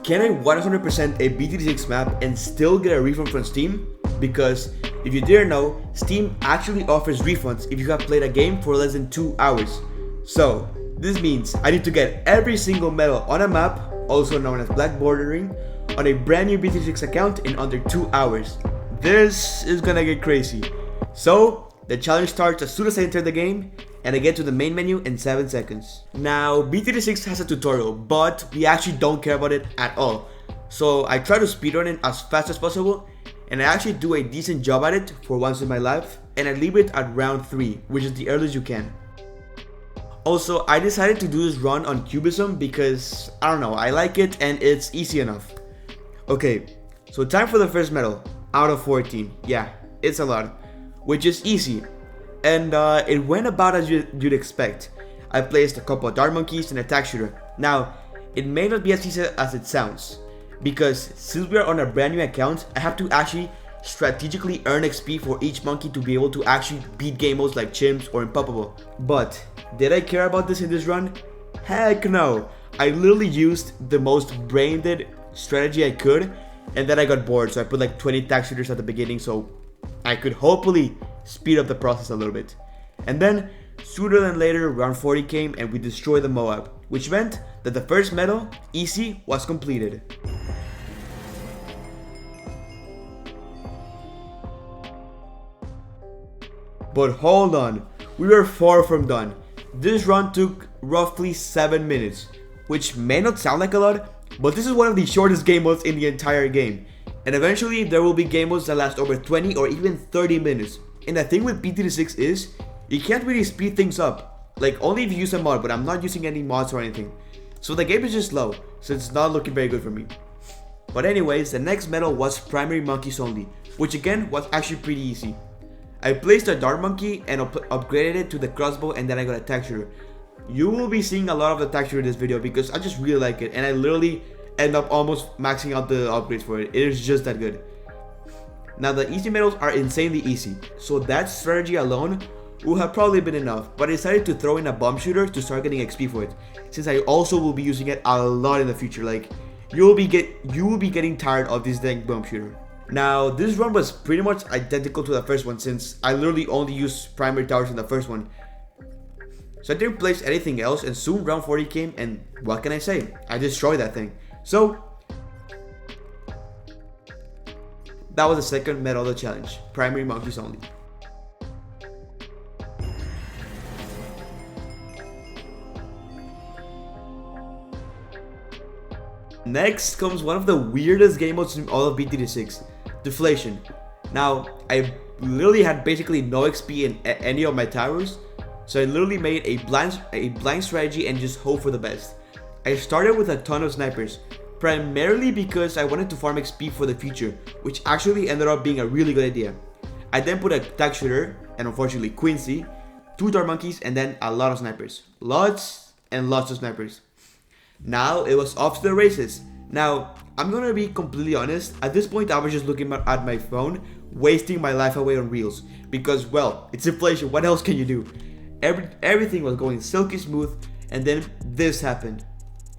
Can I 100% a BTD6 map and still get a refund from Steam? Because if you didn't know, Steam actually offers refunds if you have played a game for less than 2 hours. So this means I need to get every single medal on a map, also known as black bordering, on a brand new BTD6 account in under 2 hours. This is gonna get crazy. So the challenge starts as soon as I enter the game, and I get to the main menu in 7 seconds. Now, BTD6 has a tutorial, but we actually don't care about it at all. So I try to speedrun it as fast as possible, and I actually do a decent job at it for once in my life, and I leave it at round 3, which is the earliest you can. Also, I decided to do this run on Cubism because, I don't know, I like it and it's easy enough. Okay, so time for the first medal, out of 14. Yeah, it's a lot, which is easy. And it went about as you'd expect. I placed a couple of dart monkeys and a tack shooter. Now, it may not be as easy as it sounds, because since we are on a brand new account, I have to actually strategically earn XP for each monkey to be able to actually beat game modes like Chimps or Impoppable. But did I care about this in this run? Heck no! I literally used the most brain-dead strategy I could, and then I got bored, so I put like 20 tack shooters at the beginning so I could hopefully speed up the process a little bit. And then, sooner than later, round 40 came and we destroyed the Moab, which meant that the first medal, easy, was completed. But hold on, we were far from done. This run took roughly 7 minutes, which may not sound like a lot, but this is one of the shortest game modes in the entire game. And eventually there will be game modes that last over 20 or even 30 minutes. And the thing with BTD6 is, you can't really speed things up. Like, only if you use a mod, but I'm not using any mods or anything. So the game is just slow, so it's not looking very good for me. But anyways, the next medal was primary monkeys only, which again was actually pretty easy. I placed a dart monkey and upgraded it to the crossbow, and then I got a tack shooter. You will be seeing a lot of the tack shooter in this video because I just really like it, and I literally end up almost maxing out the upgrades for it. It is just that good. Now the easy medals are insanely easy, so that strategy alone would have probably been enough, but I decided to throw in a bomb shooter to start getting XP for it, since I also will be using it a lot in the future. Like, you will be getting tired of this dang bomb shooter. Now this run was pretty much identical to the first one, since I literally only used primary towers in the first one. So I didn't place anything else, and soon round 40 came, and what can I say? I destroyed that thing. So that was the second medal of the challenge, primary monkeys only. Next comes one of the weirdest game modes in all of BTD6, deflation. Now, I literally had basically no XP in any of my towers, so I literally made a blind strategy and just hope for the best. I started with a ton of snipers, primarily because I wanted to farm XP for the future, which actually ended up being a really good idea. I then put a tack shooter, and unfortunately Quincy, 2 dart monkeys, and then a lot of snipers. Lots and lots of snipers. Now it was off to the races. Now, I'm gonna be completely honest, at this point I was just looking at my phone, wasting my life away on reels, because, well, it's inflation, what else can you do? Everything was going silky smooth, and then this happened.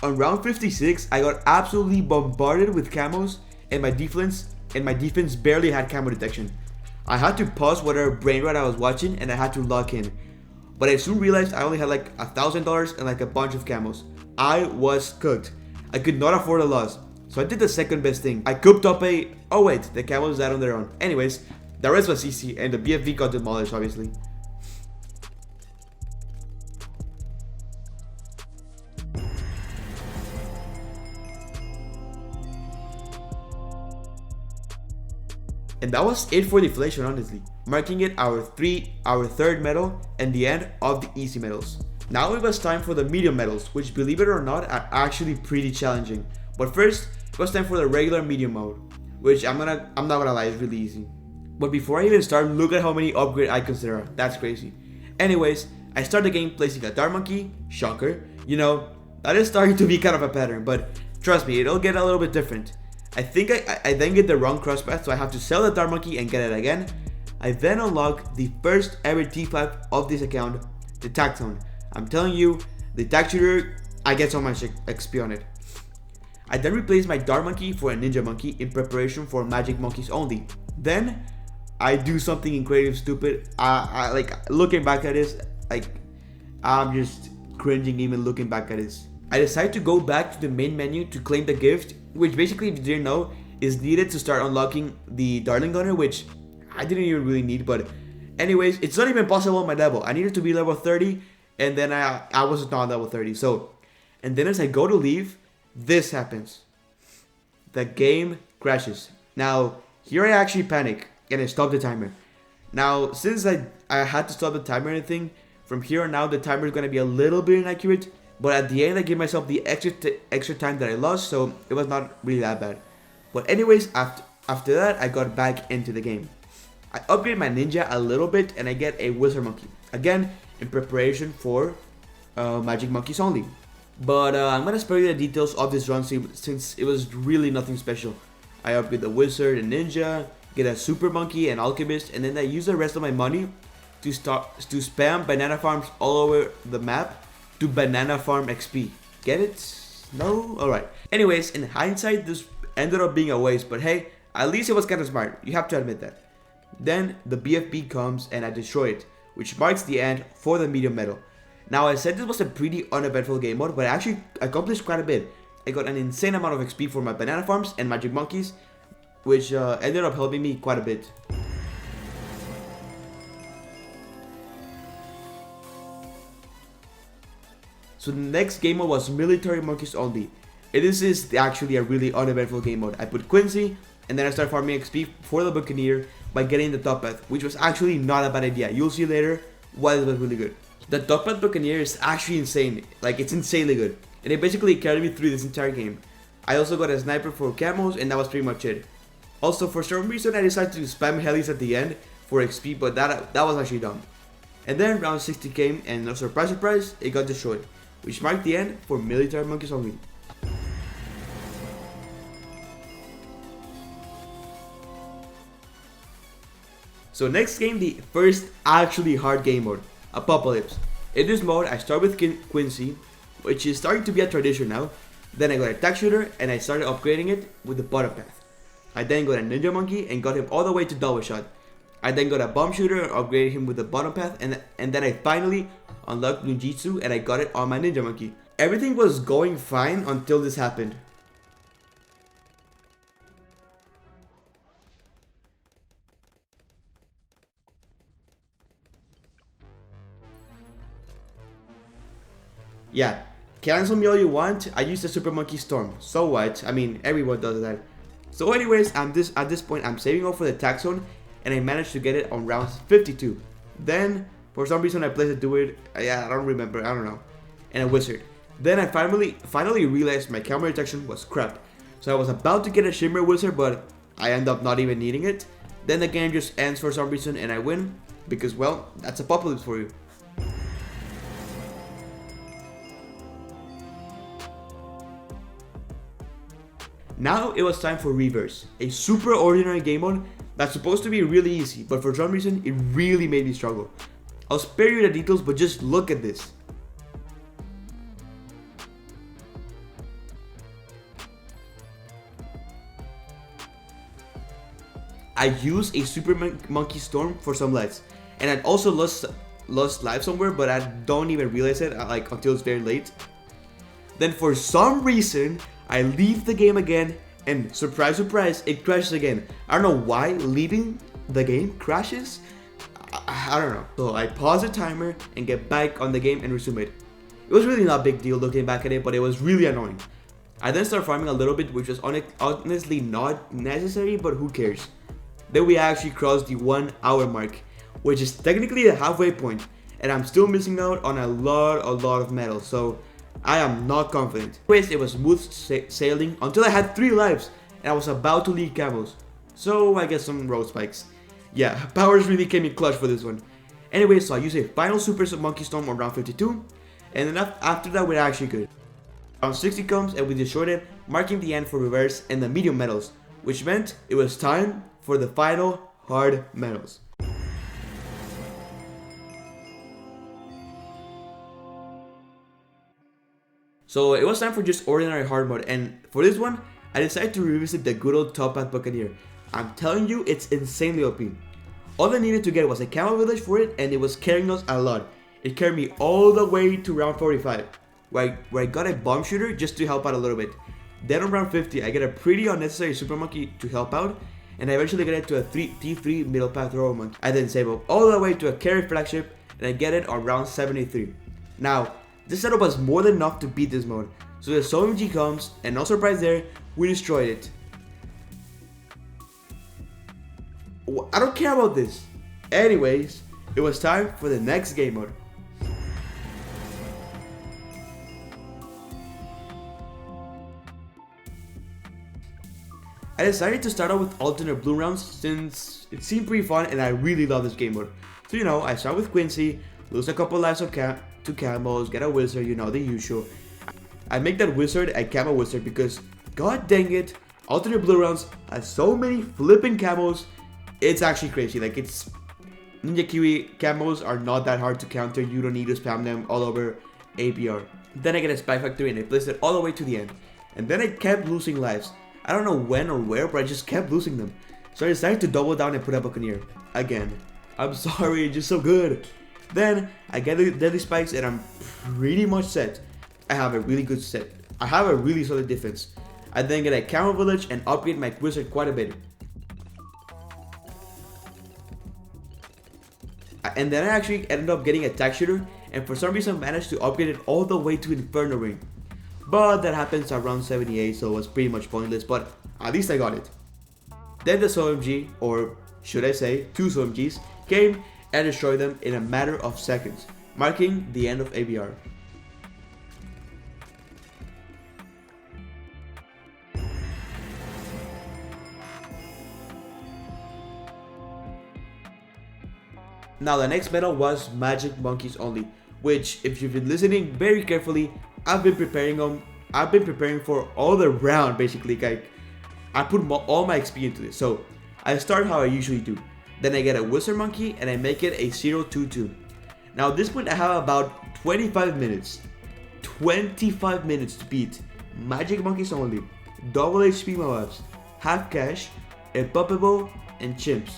On round 56, I got absolutely bombarded with camos, and my defense barely had camo detection. I had to pause whatever brain rot I was watching, and I had to lock in. But I soon realized I only had like $1,000 and like a bunch of camos. I was cooked. I could not afford a loss, so I did the second best thing. I cooked up oh wait, the camos died on their own. Anyways, the rest was easy, and the BFV got demolished, obviously. And that was it for deflation, honestly, marking it our third medal and the end of the easy medals. Now it was time for the medium medals, which, believe it or not, are actually pretty challenging. But first, it was time for the regular medium mode, which I'm not gonna lie, is really easy. But before I even start, look at how many upgrade icons there are. That's crazy. Anyways, I start the game placing a dart monkey, shocker. You know, that is starting to be kind of a pattern, but trust me, it'll get a little bit different. I think I then get the wrong crosspath, so I have to sell the dart monkey and get it again. I then unlock the first ever T5 of this account, the tack zone. I'm telling you, the tack shooter, I get so much XP on it. I then replaced my Dart Monkey for a Ninja Monkey in preparation for Magic Monkeys only. Then I do something incredibly stupid. I like looking back at this, like I'm just cringing even looking back at this. I decided to go back to the main menu to claim the gift, which basically, if you didn't know, is needed to start unlocking the Darling Gunner, which I didn't even really need, but anyways, it's not even possible on my level. I needed to be level 30, and then I was not level 30. So, and then as I go to leave, this happens. The game crashes. Now, here I actually panic, and I stop the timer. Now, since I had to stop the timer and everything, from here on out, the timer is going to be a little bit inaccurate, but at the end, I gave myself the extra time that I lost, so it was not really that bad. But anyways, after that, I got back into the game. I upgrade my ninja a little bit, and I get a wizard monkey. Again, in preparation for Magic Monkeys only. But I'm gonna spare you the details of this run since it was really nothing special. I upgrade the wizard and ninja, get a super monkey and alchemist, and then I use the rest of my money to spam banana farms all over the map to banana farm XP. Get it? No? Alright. Anyways, in hindsight, this ended up being a waste, but hey, at least it was kind of smart. You have to admit that. Then the BFB comes and I destroy it, which marks the end for the medium medal. Now, I said this was a pretty uneventful game mode, but I actually accomplished quite a bit. I got an insane amount of XP for my banana farms and magic monkeys, which ended up helping me quite a bit. So the next game mode was military monkeys only. This is actually a really uneventful game mode. I put Quincy, and then I start farming XP for the Buccaneer by getting the top path, which was actually not a bad idea. You'll see later why it was really good. The top path Buccaneer is actually insane. Like, it's insanely good. And it basically carried me through this entire game. I also got a sniper for camos, and that was pretty much it. Also, for some reason, I decided to spam helis at the end for XP, but that was actually dumb. And then round 60 came, and no surprise, surprise, it got destroyed, which marked the end for military monkeys only. So next came the first actually hard game mode, Apocalypse. In this mode, I start with Quincy, which is starting to be a tradition now. Then I got a tack shooter and I started upgrading it with the bottom path. I then got a ninja monkey and got him all the way to double shot. I then got a bomb shooter and upgraded him with the bottom path, and then I finally unlocked ninjutsu and I got it on my ninja monkey. Everything was going fine until this happened. Yeah, cancel me all you want, I used the Super Monkey Storm. So what? I mean, everyone does that. So anyways, at this point, I'm saving up for the tax zone, and I managed to get it on round 52. Then, for some reason, I placed a Druid, I don't remember, I don't know, and a Wizard. Then I finally realized my camera detection was crap. So I was about to get a Shimmer Wizard, but I end up not even needing it. Then the game just ends for some reason, and I win, because, well, that's Apocalypse for you. Now it was time for Reverse, a super ordinary game mode that's supposed to be really easy, but for some reason it really made me struggle. I'll spare you the details, but just look at this. I used a Super Monkey Storm for some lives, and I'd also lost life somewhere, but I don't even realize it like until it's very late. Then for some reason, I leave the game again, and surprise, surprise, it crashes again. I don't know why leaving the game crashes. I don't know. So I pause the timer and get back on the game and resume it. It was really not a big deal looking back at it, but it was really annoying. I then start farming a little bit, which was honestly not necessary, but who cares. Then we actually crossed the 1 hour mark, which is technically the halfway point, and I'm still missing out on a lot of medals, so I am not confident. Anyways, it was smooth sailing until I had 3 lives and I was about to lead camos. So I guess some road spikes. Yeah, powers really came in clutch for this one. Anyway, so I used a final Super Monkey Storm on round 52, and then after that we're actually good. Round 60 comes and we destroyed it, marking the end for Reverse and the medium medals, which meant it was time for the final hard medals. So it was time for just ordinary hard mode, and for this one, I decided to revisit the good old Top Path Buccaneer. I'm telling you, it's insanely OP. All I needed to get was a camel village for it, and it was carrying us a lot. It carried me all the way to round 45, where I got a bomb shooter just to help out a little bit. Then on round 50, I get a pretty unnecessary super monkey to help out, and I eventually get it to a T3 middle path rover monkey. I then save up all the way to a carry flagship, and I get it on round 73. Now, this setup was more than enough to beat this mode, so the SOMG comes, and no surprise there, we destroyed it. I don't care about this. Anyways, it was time for the next game mode. I decided to start out with alternate Bloon rounds since it seemed pretty fun and I really love this game mode. So you know, I start with Quincy, lose a couple lives of to camels, get a wizard, you know, the usual. I make that wizard a camel wizard because, god dang it, alternate Bloon rounds has so many flipping camels. It's actually crazy. Like, it's Ninja Kiwi camels are not that hard to counter. You don't need to spam them all over APR. Then I get a Spy Factory and I place it all the way to the end. And then I kept losing lives. I don't know when or where, but I just kept losing them. So I decided to double down and put a Buccaneer. Again. I'm sorry, it's just so good. Then I get the Deadly Spikes and I'm pretty much set. I have a really good set. I have a really solid defense. I then get a Camel Village and upgrade my Wizard quite a bit. And then I actually ended up getting a Tag Shooter, and for some reason managed to upgrade it all the way to Inferno Ring. But that happens around 78, so it was pretty much pointless, but at least I got it. Then the SOMG, or should I say, two SOMGs, came and destroyed them in a matter of seconds, marking the end of ABR. Now the next medal was Magic Monkeys only, which if you've been listening very carefully, I've been preparing for all the round basically. Like, I put all my XP into this. So I start how I usually do. Then I get a Wizard Monkey and I make it a 0-2-2. Now at this point I have about 25 minutes. 25 minutes to beat Magic Monkeys only, double HP mobs, half cash, Unpoppable, and chimps.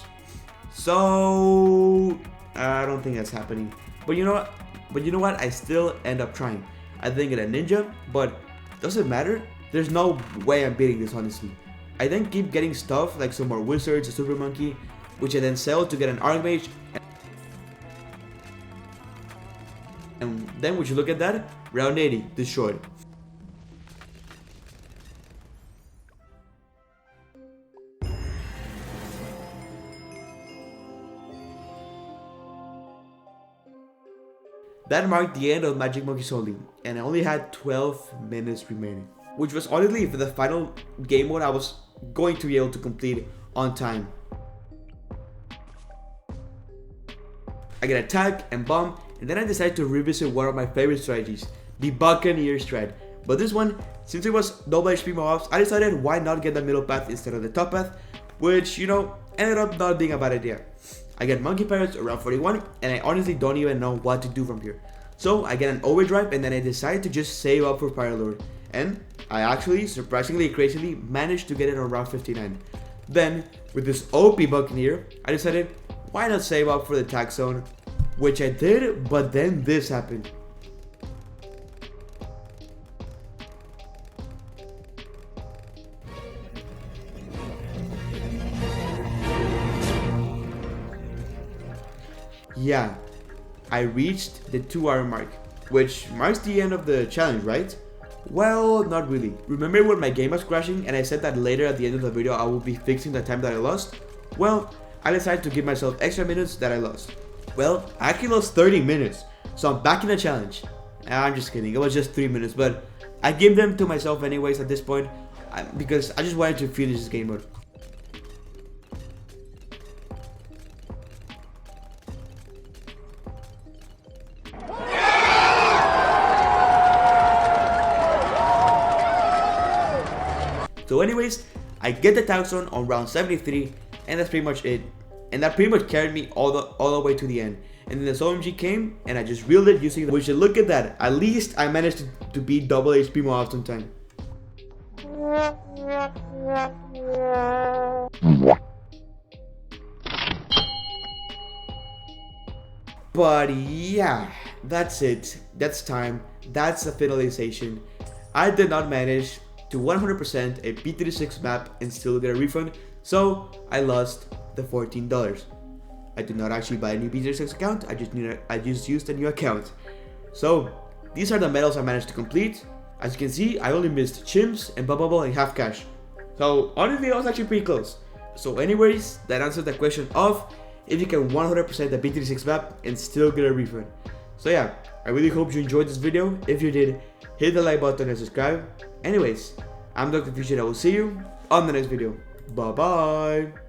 So I don't think that's happening. But you know what? I still end up trying. I then get a ninja, but doesn't matter. There's no way I'm beating this, honestly. I then keep getting stuff like some more wizards, a super monkey, which I then sell to get an archmage. And then would you look at that? Round 80, destroyed. That marked the end of Magic Monkeys only, and I only had 12 minutes remaining, which was honestly for the final game mode I was going to be able to complete on time. I get attack and bomb, and then I decided to revisit one of my favorite strategies, the Buccaneer strat. But this one, since it was double HP mobs, I decided why not get the middle path instead of the top path, which, you know, ended up not being a bad idea. I get Monkey Pirates around 41, and I honestly don't even know what to do from here. So I get an overdrive, and then I decide to just save up for Pirate Lord. And I actually, surprisingly crazily, managed to get it on round 59. Then, with this OP Buccaneer, I decided, why not save up for the tag zone? Which I did, but then this happened. Yeah, I reached the 2-hour mark, which marks the end of the challenge, right? Well, not really. Remember when my game was crashing and I said that later at the end of the video I will be fixing the time that I lost? Well, I decided to give myself extra minutes that I lost. Well, I actually lost 30 minutes, so I'm back in the challenge. I'm just kidding, it was just 3 minutes, but I gave them to myself anyways at this point, because I just wanted to finish this game mode. So anyways, I get the tag on round 73, and that's pretty much it. And that pretty much carried me all the way to the end. and then this OMG came and I just reeled it using the, which look at that, at least I managed to beat double HP more often time. But yeah, that's it, that's time, that's the finalization. I did not manage to 100% a BTD6 map and still get a refund, so I lost the $14. I did not actually buy a new BTD6 account, I just used a new account. So these are the medals I managed to complete. As you can see, I only missed chimps and bubble and half cash. So honestly, I was actually pretty close. So anyways, that answers the question of if you can 100% the BTD6 map and still get a refund. So yeah, I really hope you enjoyed this video. If you did, hit the like button and subscribe. Anyways, I'm Dr. Future and I will see you on the next video. Bye bye.